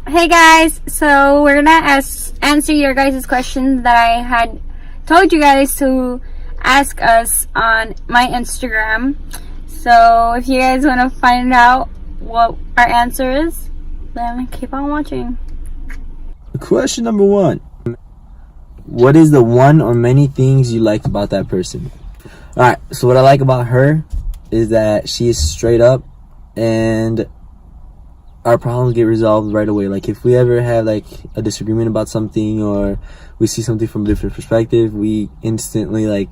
Hey guys, so we're gonna answer your guys' questions that I had told you guys to ask us on my Instagram. So if you guys want to find out what our answer is, then keep on watching. Question number 1. What is the one or many things you like about that person? Alright, so what I like about her is that she is straight up and our problems get resolved right away. Like if we ever have like a disagreement about something or we see something from a different perspective, we instantly like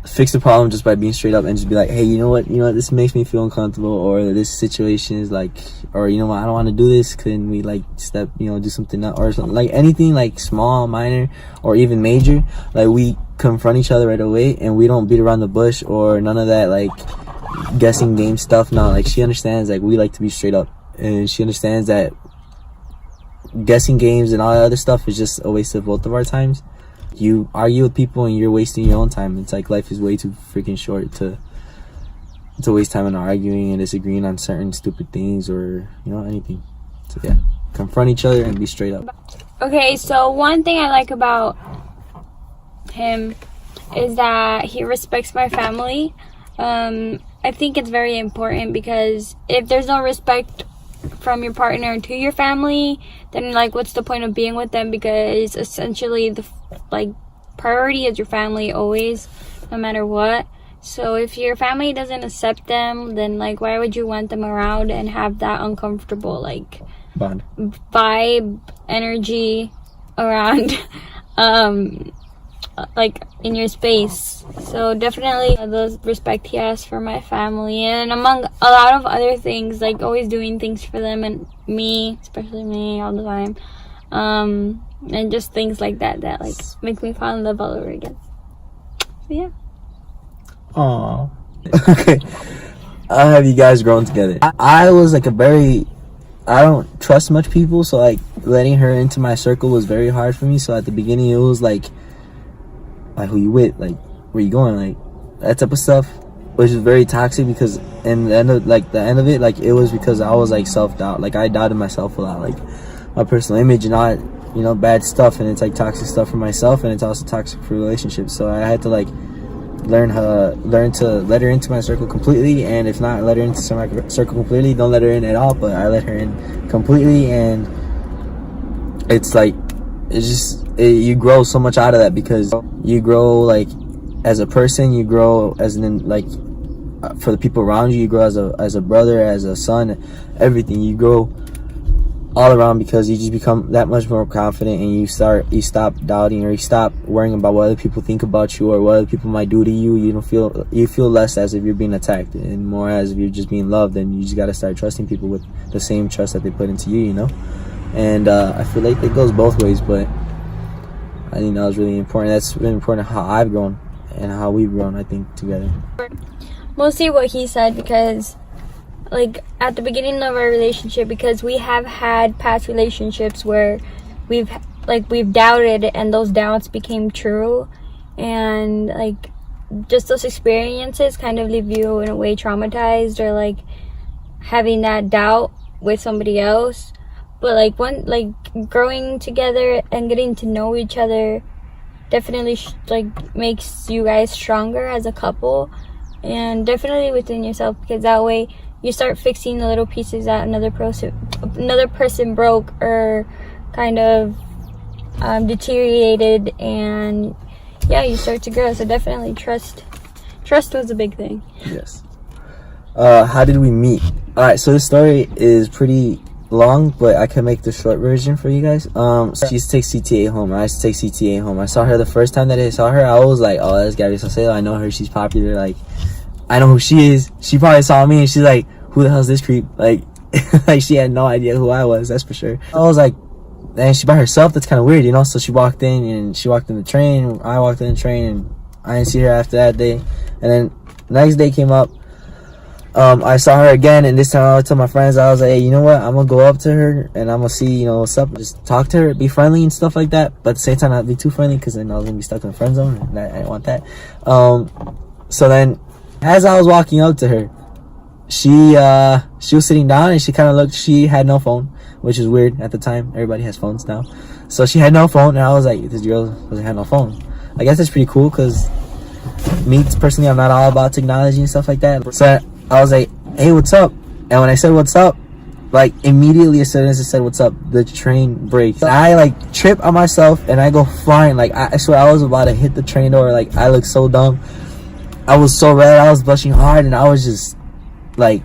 fix the problem just by being straight up and just be like, hey, you know what, this makes me feel uncomfortable, or this situation is like, or you know what, I don't want to do this, can we like step, do something else, or something, like anything like small, minor, or even major, like we confront each other right away and we don't beat around the bush or none of that like guessing game stuff. No, like she understands like we like to be straight up, and she understands that guessing games and all that other stuff is just a waste of both of our times. You argue with people and you're wasting your own time. It's like life is way too freaking short to waste time on arguing and disagreeing on certain stupid things or anything. So yeah, confront each other and be straight up. Okay, so one thing I like about him is that he respects my family. I think it's very important, because if there's no respect from your partner to your family, then like what's the point of being with them? Because essentially the priority is your family always, no matter what. So if your family doesn't accept them, then like why would you want them around and have that uncomfortable like bond, vibe, energy around like in your space? So definitely the respect he has for my family, and among a lot of other things, like always doing things for them and me, especially me, all the time, and just things like that like make me fall in love all over again. So yeah. Aww. Okay. How have you guys grown together? I was like I don't trust much people, so like letting her into my circle was very hard for me. So at the beginning it was like who you with, like where you going, like that type of stuff, which is very toxic, because in the end of it, like it was because I was like self-doubt, like I doubted myself a lot, like my personal image and all, bad stuff, and it's like toxic stuff for myself, and it's also toxic for relationships. So I had to like learn to let her into my circle completely, and if not let her into my circle completely, don't let her in at all, but I let her in completely. And it's like you grow so much out of that, because you grow like as a person, you grow as for the people around you, you grow as a brother, as a son, everything. You grow all around, because you just become that much more confident, and you stop doubting, or you stop worrying about what other people think about you or what other people might do to you. You feel less as if you're being attacked, and more as if you're just being loved. And you just got to start trusting people with the same trust that they put into you, and I feel like it goes both ways, but I think that was really important. That's really important, how I've grown and how we've grown, I think, together. Mostly what he said, because like at the beginning of our relationship, because we have had past relationships where we've doubted, and those doubts became true, and like just those experiences kind of leave you in a way traumatized, or like having that doubt with somebody else. But like growing together and getting to know each other definitely makes you guys stronger as a couple, and definitely within yourself, because that way you start fixing the little pieces that another person broke or kind of deteriorated, and yeah, you start to grow. So definitely trust was a big thing. Yes. How did we meet? All right, so this story is pretty long, but I can make the short version for you guys. She used to take CTA home. I used to take CTA home. I saw her the first time that I saw her. I was like, oh, that's Gabby Salcedo. I know her. She's popular. Like, I know who she is. She probably saw me and she's like, who the hell's this creep? Like, like she had no idea who I was. That's for sure. I was like, and she by herself. That's kind of weird, So she walked in the train. I walked in the train, and I didn't see her after that day. And then the next day came up. I saw her again, and this time I told my friends, I was like, hey, you know what? I'm gonna go up to her and I'm gonna see, what's up. Just talk to her, be friendly and stuff like that. But at the same time, not be too friendly, because then I was gonna be stuck in the friend zone, and I didn't want that. So then, as I was walking up to her, she was sitting down and she kind of looked. She had no phone, which is weird at the time. Everybody has phones now, so she had no phone, and I was like, this girl doesn't have no phone. I guess that's pretty cool because me personally, I'm not all about technology and stuff like that. So I was like, hey, what's up? And when I said what's up, like immediately as soon as I said what's up, the train brakes. I like trip on myself and I go flying. Like I swear I was about to hit the train door. Like I looked so dumb. I was so red. I was blushing hard, and I was just like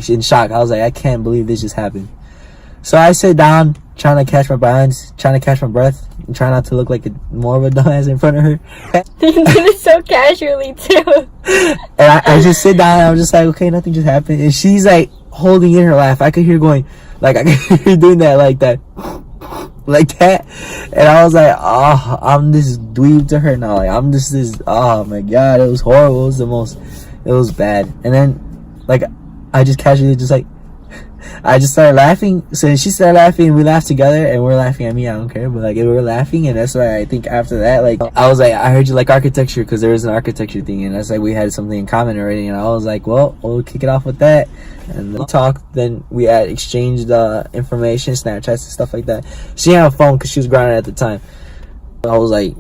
in shock. I was like, I can't believe this just happened. So I sit down, trying to catch my balance, trying to catch my breath, and try not to look like more of a dumbass in front of her. You did it so casually too. And I just sit down and I'm just like, okay, nothing just happened. And she's like holding in her laugh. I could hear going, like I could hear her doing that, like that. And I was like, oh, I'm this dweeb to her now. Like I'm just this, oh my God, it was horrible. It was bad. And then like I just casually just like, I just started laughing. So she started laughing, we laughed together, and we're laughing at me. I don't care, but like we were laughing, and that's why I think after that, like I was like, I heard you like architecture because there was an architecture thing, and that's like we had something in common already. And I was like, well, we'll kick it off with that, and we talked. Then we had exchanged information, Snapchats and stuff like that. She had a phone because she was grounded at the time. I was like,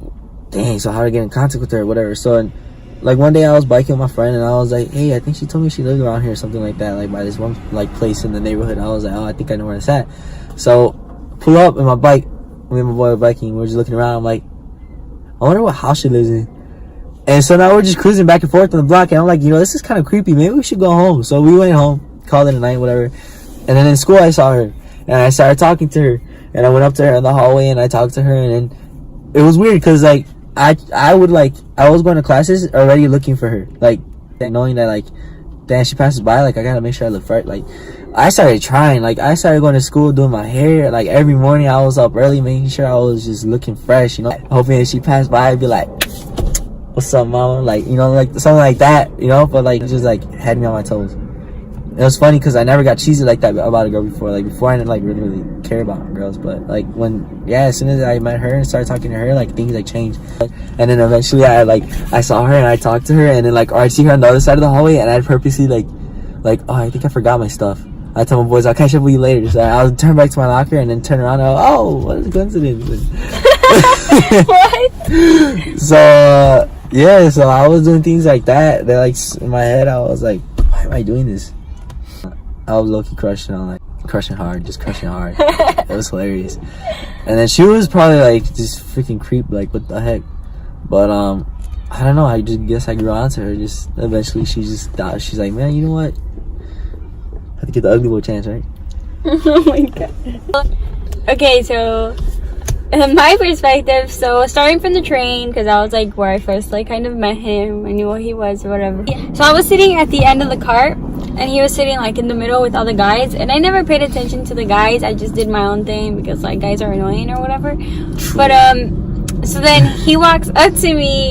dang, so how do I get in contact with her, or whatever. So. Like one day I was biking with my friend and I was like, hey, I think she told me she lived around here or something like that, like by this one like place in the neighborhood. I was like, oh, I think I know where it's at. So pull up in my bike, me and my boy were biking, we're just looking around. I'm like, I wonder what house she lives in. And so now we're just cruising back and forth on the block, and I'm like, this is kind of creepy, maybe we should go home. So we went home, called it a night, whatever. And then in school I saw her and I started talking to her, and I went up to her in the hallway and I talked to her, and then it was weird because like I was going to classes already looking for her, like knowing that like, damn, she passes by, like I gotta make sure I look right. Like I started trying, like I started going to school, doing my hair, like every morning I was up early making sure I was just looking fresh, hoping if she passed by I'd be like, what's up, mama, like like something like that, but like just like had me on my toes. It was funny because I never got cheesy like that about a girl before. Like before I didn't like really care about girls, but like as soon as I met her and started talking to her, like things like changed. And then eventually I saw her and I talked to her, and then like, or I'd see her on the other side of the hallway, and I'd purposely like oh, I think I forgot my stuff. I told my boys, I'll catch up with you later. So I'll turn back to my locker and then turn around and oh, what a coincidence. What? So I was doing things like that. That like in my head I was like, why am I doing this? I was low-key crushing hard. It was hilarious. And then she was probably like just freaking creep, like what the heck. But I don't know, I just guess I grew on to her. Just eventually she just thought, she's like, man, you know what, I have to get the ugly boy chance, right? Oh my God. Okay, so in my perspective, so starting from the train, because I was like where I first like kind of met him, I knew what he was or whatever. So I was sitting at the end of the cart, and he was sitting like in the middle with all the guys, and I never paid attention to the guys. I just did my own thing because like guys are annoying or whatever. But so then he walks up to me,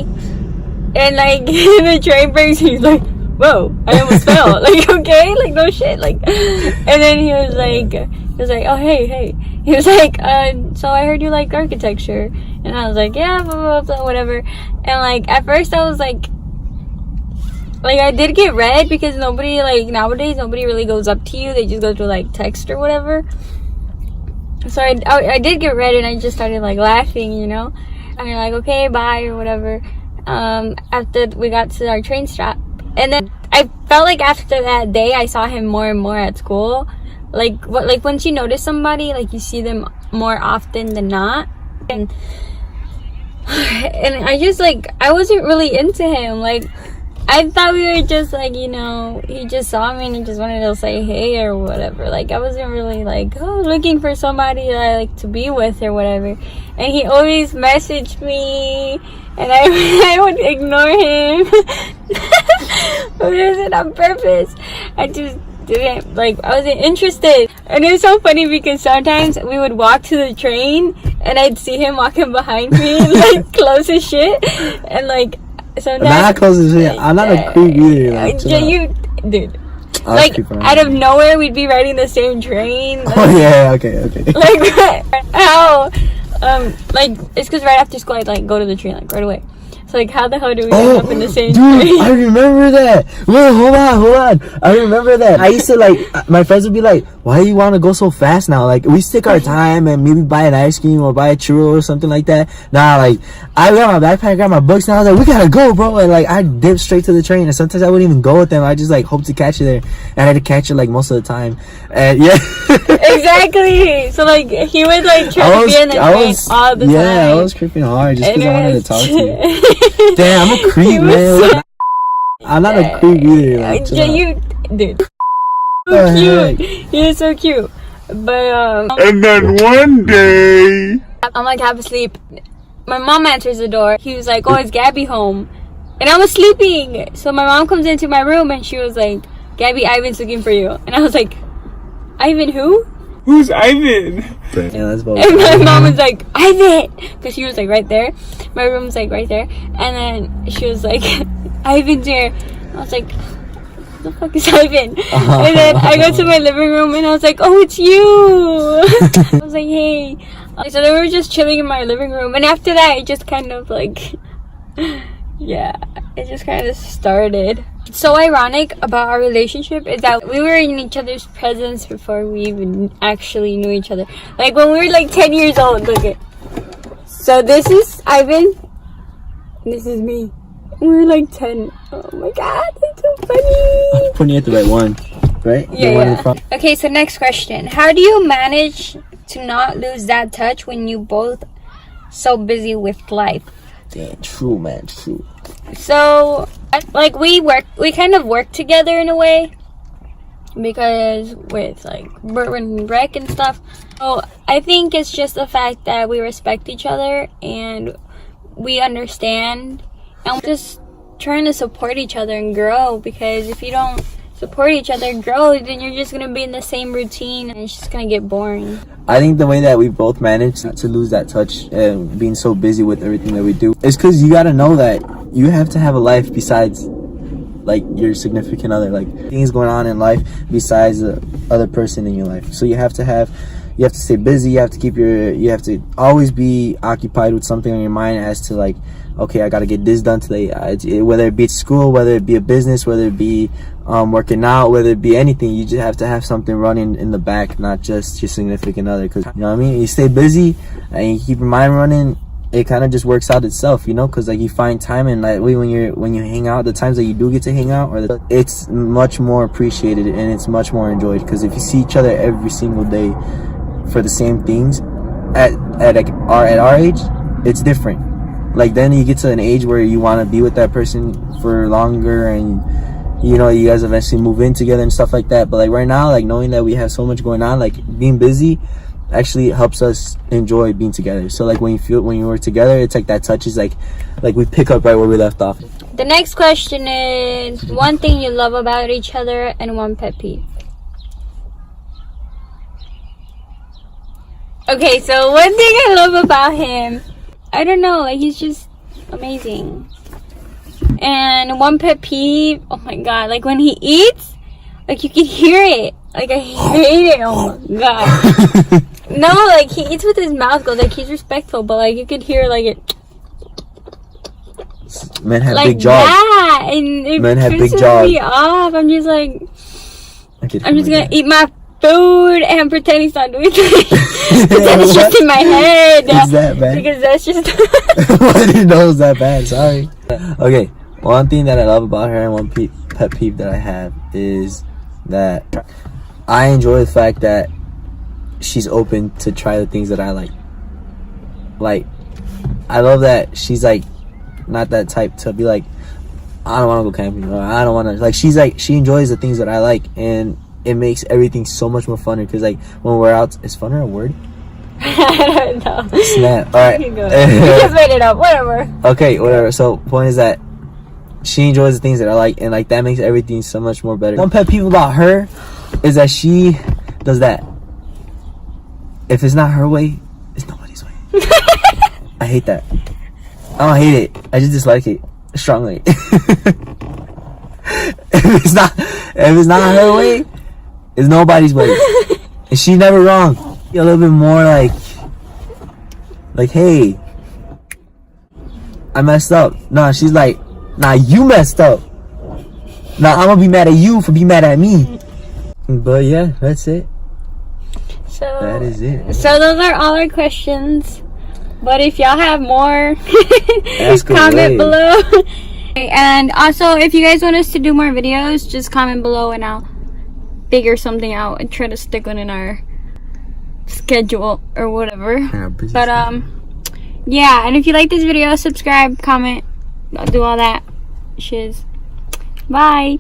and like the train breaks, he's like, whoa, I almost fell. Like, okay, like no shit, like. And then he was like, oh hey. He was like, so I heard you like architecture, and I was like, yeah, blah, blah, blah, whatever. And like at first I was like I did get red because nowadays nobody really goes up to you, they just go through like text or whatever. So I did get red, and I just started like laughing, and you're like, okay, bye or whatever. After we got to our train stop, and then I felt like after that day I saw him more and more at school. Like once you notice somebody, like you see them more often than not, and I just I wasn't really into him. Like I thought we were just like, he just saw me and he just wanted to say hey or whatever. Like I wasn't really looking for somebody that I like to be with or whatever. And he always messaged me, and I would ignore him. But it wasn't on purpose. I just didn't I wasn't interested. And it was so funny because sometimes we would walk to the train and I'd see him walking behind me and close his shit, and sometimes not close as shit. I'm not a creep either. Dude. Out of nowhere we'd be riding the same train. Oh yeah, okay. How? It's because right after school I'd go to the train right away. So like, how the hell do we end up in the same dude, tree? I remember that. Wait, hold on. I remember that. I used to like, my friends would be like, why do you want to go so fast now? Like, we stick our time and maybe buy an ice cream or buy a churro or something like that. Nah, like, I got my backpack, got my books, and I was like, we gotta go, bro. And like, I dipped straight to the train, and sometimes I wouldn't even go with them. I just like hope to catch it there. And I had to catch it like most of the time. And yeah. Exactly. So like, he would like try to be in the train all the time. Yeah, I was creeping hard just because I wanted to talk to you. Damn, I'm a creep, He was man. so- I'm not a creep either. Like, chill Yeah, out. you, dude. So The cute. He is so cute. But And then one day, I'm like half asleep. My mom answers the door. He was like, "Oh, is Gabby home?" And I was sleeping. So my mom comes into my room and she was like, "Gabby, Ivan's looking for you." And I was like, "Ivan who?" who's Ivan? Yeah, that's about And my mom was like, "Ivan," because she was like right there. My room's like right there. And then she was like, "Ivan's here." I was like, "What the fuck is Ivan?" And then I go to my living room and I was like, "Oh, it's you." I was like, "Hey." So then we were just chilling in my living room. And after that, it just kind of like, yeah, it just kind of started. It's so ironic about our relationship is that we were in each other's presence before we even actually knew each other. Like when we were like 10 years old, look at. So this is Ivan. This is me. We were like 10. Oh my god, that's so funny. putting you at the right one, right? The one in Yeah. front. Okay, so next question. How do you manage to not lose that touch when you both so busy with life? Damn, true, man, true. So, like we kind of work together in a way because with like Bert and Rec and stuff. So I think it's just the fact that we respect each other and we understand, and we're just trying to support each other and grow. Because if you don't support each other and grow, then you're just gonna be in the same routine and it's just gonna get boring. I think the way that we both managed not to lose that touch and being so busy with everything that we do is because you got to know that you have to have a life besides like your significant other, like things going on in life besides the other person in your life. So you have to stay busy. You have to always be occupied with something on your mind as to like, okay, I got to get this done today. Whether it be at school, whether it be a business, whether it be working out, whether it be anything, you just have to have something running in the back, not just your significant other. Because you know what I mean, you stay busy and you keep your mind running, it kind of just works out itself, you know. Because like you find time, and like when you hang out, the times that you do get to hang out, it's much more appreciated and it's much more enjoyed. Because if you see each other every single day for the same things at our age, it's different. Like then you get to an age where you want to be with that person for longer, and you know, you guys eventually move in together and stuff like that. But like right now, like knowing that we have so much going on, like being busy actually helps us enjoy being together. So like when you work together, it's like that touch is like we pick up right where we left off. The next question is one thing you love about each other and one pet peeve. Okay, so one thing I love about him, I don't know, like he's just amazing. And one pet peeve, oh my god, like when he eats, like you can hear it. Like I hate it. Oh my god. No, like he eats with his mouth closed, like he's respectful, but like you could hear like it. Men have Like big jaws. that, and it Men have big pisses jaws. me off. I'm just like, Okay, I'm just gonna eat my food and pretend he's not doing it. Pretend it's just in my head. Is that bad? Because that's just. I didn't know it was that bad. Sorry. Okay, one thing that I love about her and one pet peeve that I have is that I enjoy the fact that she's open to try the things that I like. Like, I love that she's like not that type to be like, I don't want to go camping, or I don't want to. Like, she's like, she enjoys the things that I like, and it makes everything so much more funner. Because like when we're out, is funner a word? I don't know. Snap. All right. You just made it up. Whatever. Okay, whatever. So point is that she enjoys the things that I like, and like that makes everything so much more better. One pet peeve about her is that she does that. If it's not her way, it's nobody's way. I hate that. I don't hate it. I just dislike it strongly. If it's not her way, it's nobody's way. And she's never wrong. A little bit more like, hey, I messed up. Nah, she's like, nah, you messed up. Nah, I'm gonna be mad at you for being mad at me. But yeah, that's it. So That is it. So those are all our questions. But if y'all have more, Ask comment away. below. And also, if you guys want us to do more videos, just comment below and I'll figure something out and try to stick one in our schedule or whatever. But yeah, and if you like this video, subscribe, comment, do all that shiz. Bye.